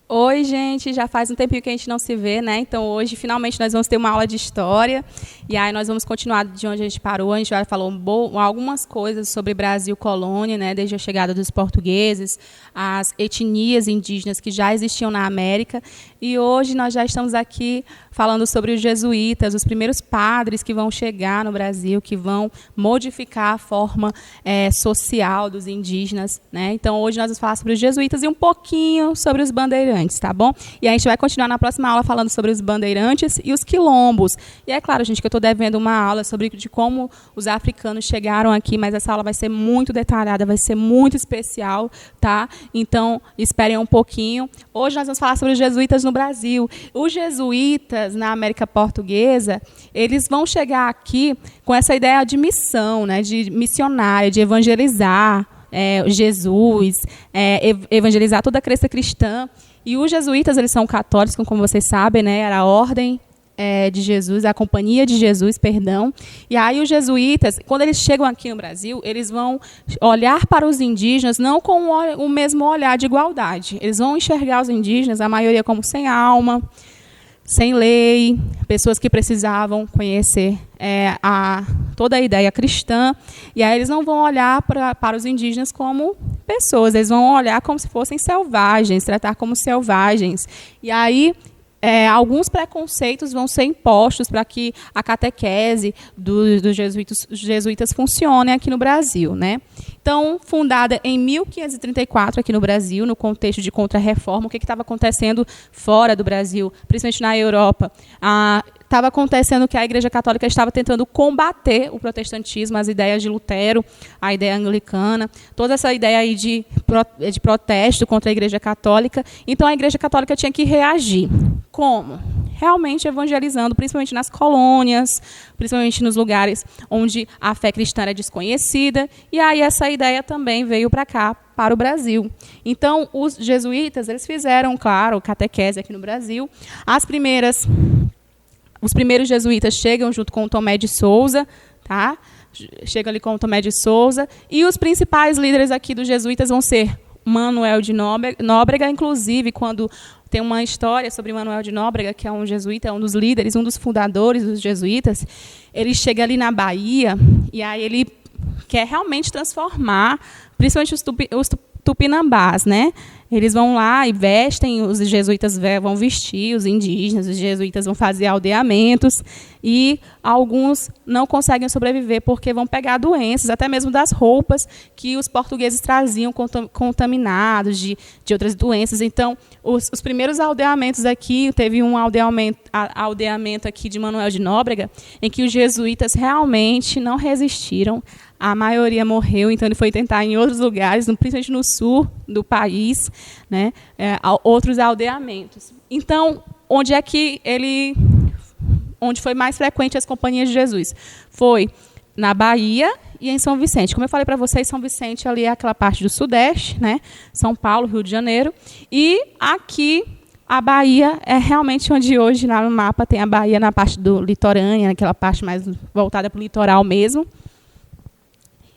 Oi, gente, já faz um tempinho que a gente não se vê, né? Então, hoje, finalmente, nós vamos ter uma aula de história. E aí, nós vamos continuar de onde a gente parou. A gente já falou algumas coisas sobre Brasil colônia, né? Desde a chegada dos portugueses, as etnias indígenas que já existiam na América. E hoje, nós já estamos aqui falando sobre os jesuítas, os primeiros padres que vão chegar no Brasil, que vão modificar a forma social dos indígenas, né? Então, hoje, nós vamos falar sobre os jesuítas e um pouquinho sobre os bandeirantes, tá bom? E a gente vai continuar na próxima aula falando sobre os bandeirantes e os quilombos. E é claro, gente, que eu estou devendo uma aula sobre de como os africanos chegaram aqui, mas essa aula vai ser muito detalhada, vai ser muito especial, tá? Então, esperem um pouquinho. Hoje nós vamos falar sobre os jesuítas no Brasil. Os jesuítas na América Portuguesa, eles vão chegar aqui com essa ideia de missão, né? De missionária, de evangelizar Jesus, evangelizar toda a crença cristã. E os jesuítas, eles são católicos, como vocês sabem, né? Era a ordem de Jesus, a Companhia de Jesus, perdão. E aí os jesuítas, quando eles chegam aqui no Brasil, eles vão olhar para os indígenas não com o mesmo olhar de igualdade. Eles vão enxergar os indígenas, a maioria como sem alma, sem lei, pessoas que precisavam conhecer toda a ideia cristã. E aí eles não vão olhar para os indígenas como pessoas, eles vão olhar como se fossem selvagens, tratar como selvagens. E aí alguns preconceitos vão ser impostos para que a catequese dos jesuítas funcione aqui no Brasil, né? Então, fundada em 1534 aqui no Brasil, no contexto de contra-reforma, o que estava acontecendo fora do Brasil, principalmente na Europa? Estava acontecendo que a Igreja Católica estava tentando combater o protestantismo, as ideias de Lutero, a ideia anglicana, toda essa ideia aí de protesto contra a Igreja Católica. Então, a Igreja Católica tinha que reagir. Como? Realmente evangelizando, principalmente nas colônias, principalmente nos lugares onde a fé cristã era desconhecida. E aí essa ideia também veio para cá, para o Brasil. Então, os jesuítas, eles fizeram, claro, catequese aqui no Brasil. Os primeiros jesuítas chegam junto com o Tomé de Souza, tá? Chegam ali com o Tomé de Souza. E os principais líderes aqui dos jesuítas vão ser Manuel de Nóbrega, inclusive, quando tem uma história sobre Manuel de Nóbrega, que é um jesuíta, um dos líderes, um dos fundadores dos jesuítas. Ele chega ali na Bahia e aí ele quer realmente transformar, principalmente os tupinambás, né? Eles vão lá e vestem, os jesuítas vão vestir os indígenas, os jesuítas vão fazer aldeamentos e alguns não conseguem sobreviver porque vão pegar doenças, até mesmo das roupas que os portugueses traziam contaminados de outras doenças. Então, os primeiros aldeamentos aqui, teve um aldeamento aqui de Manuel de Nóbrega, em que os jesuítas realmente não resistiram. A maioria morreu, então ele foi tentar em outros lugares, principalmente no sul do país, né, outros aldeamentos. Então, onde foi mais frequente as companhias de Jesus? Foi na Bahia e em São Vicente. Como eu falei para vocês, São Vicente ali é aquela parte do Sudeste, né, São Paulo, Rio de Janeiro, e aqui a Bahia é realmente onde hoje, lá no mapa, tem a Bahia na parte do litorânea, aquela parte mais voltada para o litoral mesmo.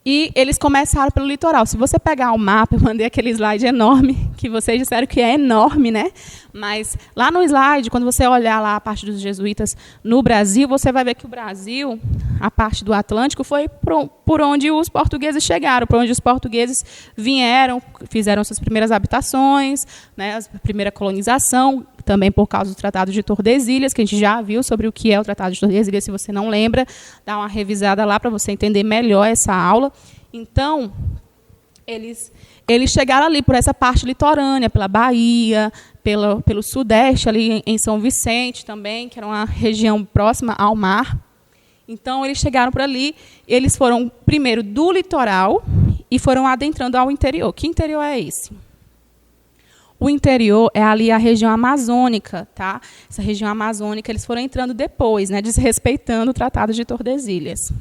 E eles começaram pelo litoral. Se você pegar o mapa, eu mandei aquele slide enorme, que vocês disseram que é enorme, né? Mas lá no slide, quando você olhar lá a parte dos jesuítas no Brasil, você vai ver que o Brasil, a parte do Atlântico, foi por onde os portugueses chegaram, por onde os portugueses vieram, fizeram suas primeiras habitações, né, a primeira colonização, também por causa do Tratado de Tordesilhas, que a gente já viu sobre o que é o Tratado de Tordesilhas. Se você não lembra, dá uma revisada lá para você entender melhor essa aula. Então, eles chegaram ali por essa parte litorânea, pela Bahia, pelo Sudeste, ali em São Vicente também, que era uma região próxima ao mar. Então, eles chegaram por ali, eles foram primeiro do litoral e foram adentrando ao interior. Que interior é esse? O interior é ali a região amazônica, tá? Essa região amazônica, eles foram entrando depois, né, desrespeitando o Tratado de Tordesilhas.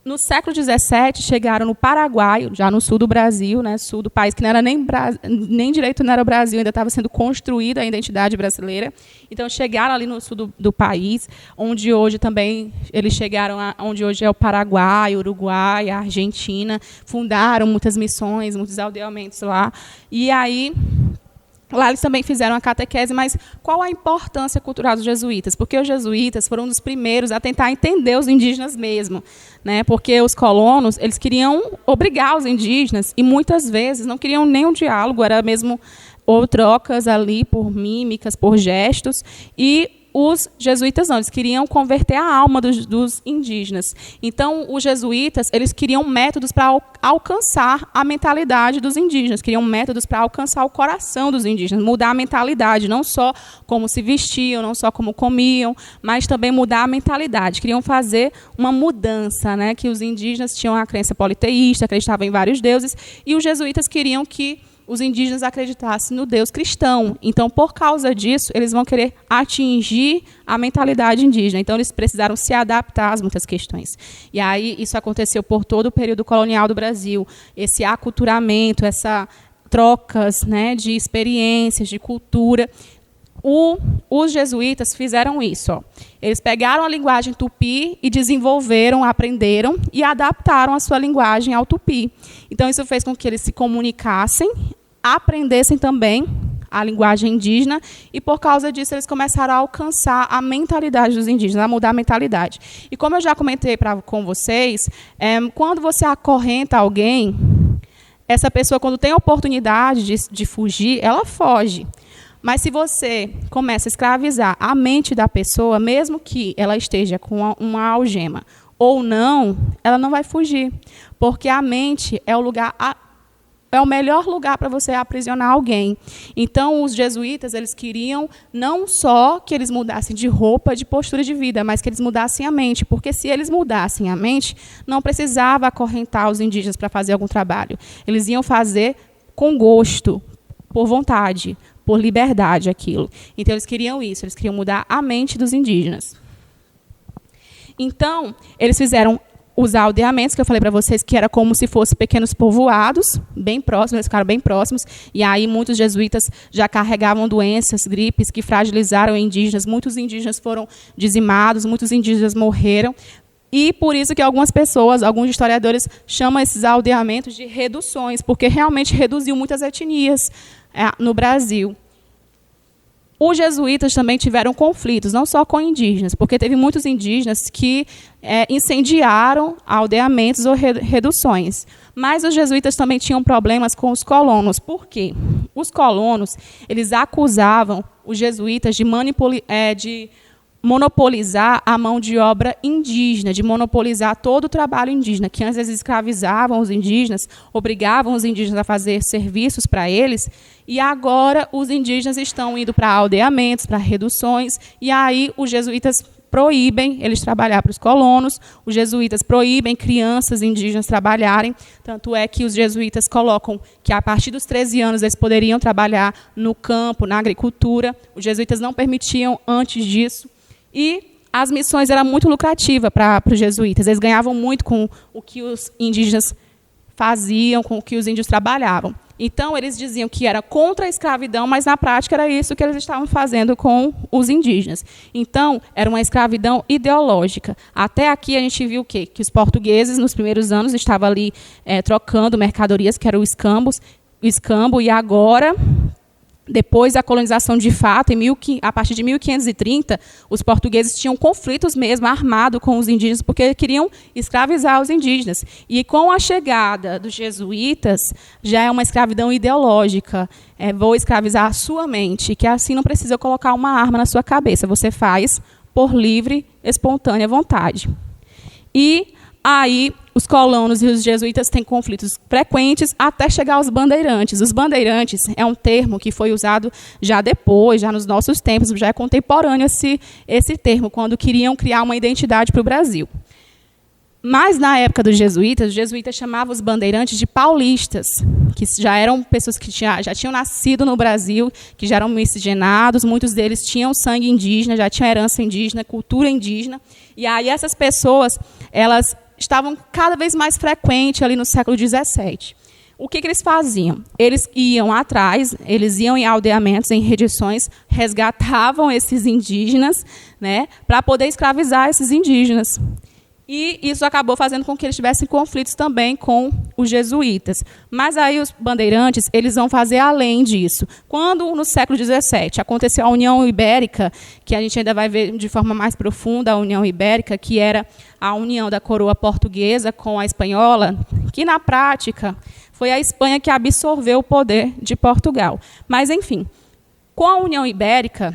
No século XVII, chegaram no Paraguai, já no sul do Brasil, né, sul do país, que não era nem direito não era o Brasil, ainda estava sendo construída a identidade brasileira. Então, chegaram ali no sul do país, onde hoje também, eles chegaram onde hoje é o Paraguai, o Uruguai, a Argentina, fundaram muitas missões, muitos aldeamentos lá. E aí, Lá eles também fizeram a catequese, mas qual a importância cultural dos jesuítas? Porque os jesuítas foram um dos primeiros a tentar entender os indígenas mesmo, né? Porque os colonos, eles queriam obrigar os indígenas e muitas vezes não queriam nenhum diálogo, era mesmo ou trocas ali por mímicas, por gestos, e os jesuítas não, eles queriam converter a alma dos indígenas. Então, os jesuítas, eles queriam métodos para alcançar a mentalidade dos indígenas, queriam métodos para alcançar o coração dos indígenas, mudar a mentalidade, não só como se vestiam, não só como comiam, mas também mudar a mentalidade. Queriam fazer uma mudança, né? Que os indígenas tinham a crença politeísta, acreditavam em vários deuses, e os jesuítas queriam que os indígenas acreditassem no Deus cristão. Então, por causa disso, eles vão querer atingir a mentalidade indígena. Então, eles precisaram se adaptar às muitas questões. E aí, isso aconteceu por todo o período colonial do Brasil. Esse aculturamento, essas trocas, né, de experiências, de cultura. Os jesuítas fizeram isso. Ó. Eles pegaram a linguagem tupi e desenvolveram, aprenderam e adaptaram a sua linguagem ao tupi. Então, isso fez com que eles se comunicassem, aprendessem também a linguagem indígena e, por causa disso, eles começaram a alcançar a mentalidade dos indígenas, a mudar a mentalidade. E, como eu já comentei com vocês, quando você acorrenta alguém, essa pessoa, quando tem a oportunidade de fugir, ela foge. Mas se você começa a escravizar a mente da pessoa, mesmo que ela esteja com uma algema ou não, ela não vai fugir. Porque a mente é o melhor lugar para você aprisionar alguém. Então, os jesuítas, eles queriam não só que eles mudassem de roupa, de postura de vida, mas que eles mudassem a mente. Porque se eles mudassem a mente, não precisava acorrentar os indígenas para fazer algum trabalho. Eles iam fazer com gosto, por vontade, por liberdade aquilo. Então, eles queriam isso, eles queriam mudar a mente dos indígenas. Então, eles fizeram os aldeamentos, que eu falei para vocês, que era como se fossem pequenos povoados, bem próximos, eles ficaram bem próximos, e aí muitos jesuítas já carregavam doenças, gripes, que fragilizaram indígenas, muitos indígenas foram dizimados, muitos indígenas morreram, e por isso que algumas pessoas, alguns historiadores, chamam esses aldeamentos de reduções, porque realmente reduziu muitas etnias no Brasil. Os jesuítas também tiveram conflitos, não só com indígenas, porque teve muitos indígenas que incendiaram aldeamentos ou reduções. Mas os jesuítas também tinham problemas com os colonos. Por quê? Os colonos, eles acusavam os jesuítas de monopolizar a mão de obra indígena, de monopolizar todo o trabalho indígena, que antes eles escravizavam os indígenas, obrigavam os indígenas a fazer serviços para eles, e agora os indígenas estão indo para aldeamentos, para reduções, e aí os jesuítas proíbem eles trabalhar para os colonos, os jesuítas proíbem crianças indígenas trabalharem, tanto é que os jesuítas colocam que a partir dos 13 anos eles poderiam trabalhar no campo, na agricultura, os jesuítas não permitiam antes disso, e as missões eram muito lucrativas para os jesuítas. Eles ganhavam muito com o que os indígenas faziam, com o que os índios trabalhavam. Então, eles diziam que era contra a escravidão, mas, na prática, era isso que eles estavam fazendo com os indígenas. Então, era uma escravidão ideológica. Até aqui, a gente viu o quê? Que os portugueses, nos primeiros anos, estavam ali trocando mercadorias, que era o escambo, e agora... Depois da colonização de fato, a partir de 1530, os portugueses tinham conflitos mesmo armados com os indígenas, porque queriam escravizar os indígenas. E com a chegada dos jesuítas, já é uma escravidão ideológica. Vou escravizar a sua mente, que assim não precisa colocar uma arma na sua cabeça. Você faz por livre, espontânea vontade. E aí, os colonos e os jesuítas têm conflitos frequentes até chegar aos bandeirantes. Os bandeirantes é um termo que foi usado já depois, já nos nossos tempos, já é contemporâneo esse termo, quando queriam criar uma identidade para o Brasil. Mas, na época dos jesuítas, os jesuítas chamavam os bandeirantes de paulistas, que já eram pessoas que já tinham nascido no Brasil, que já eram miscigenados, muitos deles tinham sangue indígena, já tinham herança indígena, cultura indígena. E aí essas pessoas, elas estavam cada vez mais frequentes ali no século XVII. O que eles faziam? Eles iam atrás, eles iam em aldeamentos, em redições, resgatavam esses indígenas, né, para poder escravizar esses indígenas. E isso acabou fazendo com que eles tivessem conflitos também com os jesuítas. Mas aí os bandeirantes eles vão fazer além disso. Quando, no século XVII, aconteceu a União Ibérica, que a gente ainda vai ver de forma mais profunda a União Ibérica, que era a união da coroa portuguesa com a espanhola, que, na prática, foi a Espanha que absorveu o poder de Portugal. Mas, enfim, com a União Ibérica...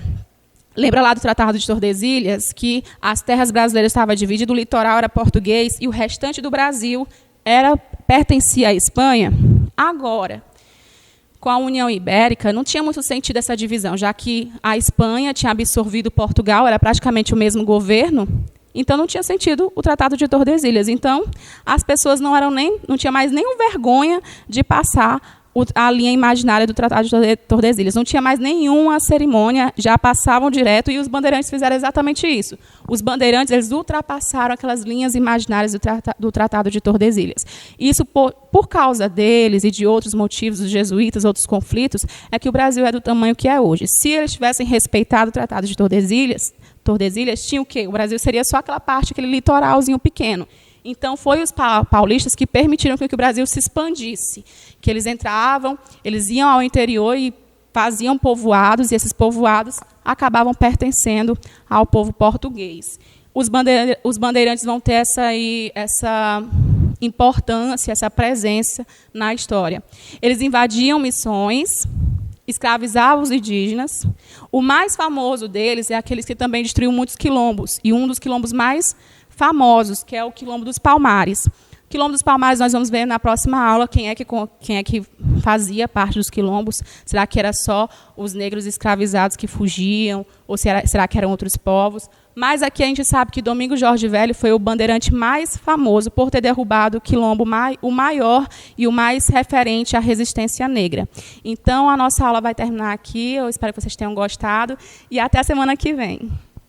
Lembra lá do Tratado de Tordesilhas, que as terras brasileiras estavam divididas, o litoral era português e o restante do Brasil pertencia à Espanha? Agora, com a União Ibérica, não tinha muito sentido essa divisão, já que a Espanha tinha absorvido Portugal, era praticamente o mesmo governo, então não tinha sentido o Tratado de Tordesilhas. Então, as pessoas não tinham mais nenhuma vergonha de passar a linha imaginária do Tratado de Tordesilhas. Não tinha mais nenhuma cerimônia, já passavam direto, e os bandeirantes fizeram exatamente isso. Os bandeirantes eles ultrapassaram aquelas linhas imaginárias do Tratado de Tordesilhas. Isso, por causa deles e de outros motivos, dos jesuítas, outros conflitos, é que o Brasil é do tamanho que é hoje. Se eles tivessem respeitado o Tratado de Tordesilhas, tinha o quê? O Brasil seria só aquela parte, aquele litoralzinho pequeno. Então, foi os paulistas que permitiram que o Brasil se expandisse, que eles entravam, eles iam ao interior e faziam povoados, e esses povoados acabavam pertencendo ao povo português. Os bandeirantes vão ter essa importância, essa presença na história. Eles invadiam missões, escravizavam os indígenas. O mais famoso deles é aqueles que também destruiu muitos quilombos, e um dos quilombos mais famosos, que é o Quilombo dos Palmares. O Quilombo dos Palmares nós vamos ver na próxima aula quem é que fazia parte dos quilombos. Será que era só os negros escravizados que fugiam? Ou será que eram outros povos? Mas aqui a gente sabe que Domingos Jorge Velho foi o bandeirante mais famoso por ter derrubado o quilombo o maior e o mais referente à resistência negra. Então, a nossa aula vai terminar aqui. Eu espero que vocês tenham gostado. E até a semana que vem.